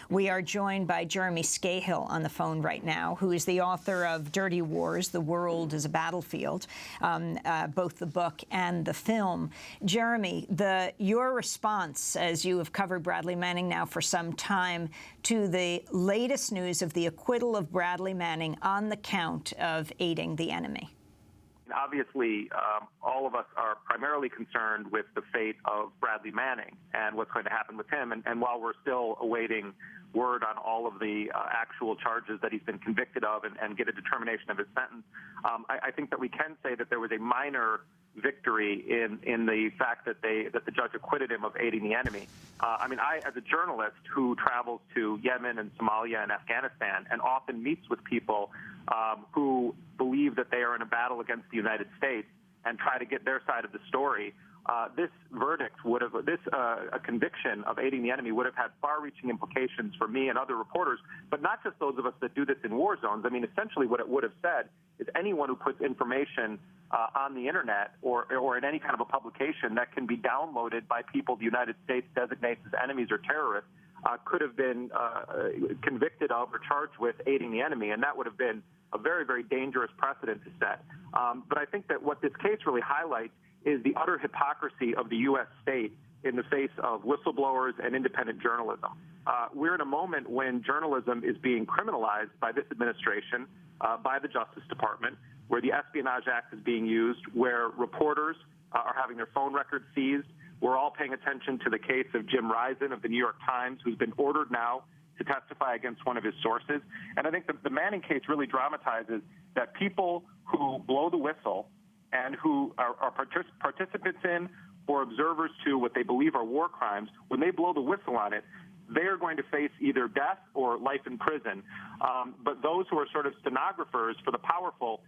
We are joined by Jeremy Scahill on the phone right now, who is the author of Dirty Wars, The World is a Battlefield, both the book and the film. Jeremy, your response, as you have covered Bradley Manning now for some time, to the latest news of the acquittal of Bradley Manning on the count of aiding the enemy. Obviously, all of us are primarily concerned with the fate of Bradley Manning and what's going to happen with him. And while we're still awaiting word on all of the actual charges that he's been convicted of and get a determination of his sentence, I think that we can say that there was a minor victory in the fact that the judge acquitted him of aiding the enemy. I, as a journalist who travels to Yemen and Somalia and Afghanistan and often meets with people who believe that they are in a battle against the United States and try to get their side of the story, this verdict a conviction of aiding the enemy would have had far-reaching implications for me and other reporters, but not just those of us that do this in war zones. Essentially what it would have said is anyone who puts information on the internet or in any kind of a publication that can be downloaded by people the United States designates as enemies or terrorists could have been convicted of or charged with aiding the enemy, and that would have been a very, very dangerous precedent to set. But I think that what this case really highlights is the utter hypocrisy of the U.S. state in the face of whistleblowers and independent journalism. We're in a moment when journalism is being criminalized by this administration, by the Justice Department, where the Espionage Act is being used, where reporters are having their phone records seized. We're all paying attention to the case of Jim Risen of the New York Times, who's been ordered now to testify against one of his sources. And I think the Manning case really dramatizes that people who blow the whistle and who are participants in or observers to what they believe are war crimes, when they blow the whistle on it, they are going to face either death or life in prison. But those who are sort of stenographers for the powerful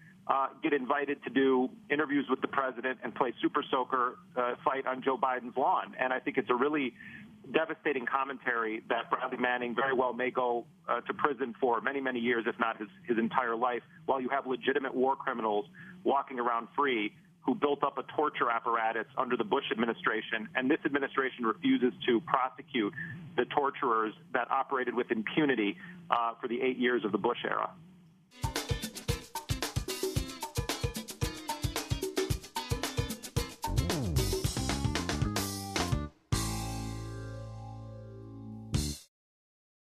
get invited to do interviews with the president and play Super Soaker fight on Joe Biden's lawn. And I think it's a really devastating commentary that Bradley Manning very well may go to prison for many, many years, if not his entire life, while you have legitimate war criminals walking around free who built up a torture apparatus under the Bush administration, and this administration refuses to prosecute the torturers that operated with impunity for the 8 years of the Bush era.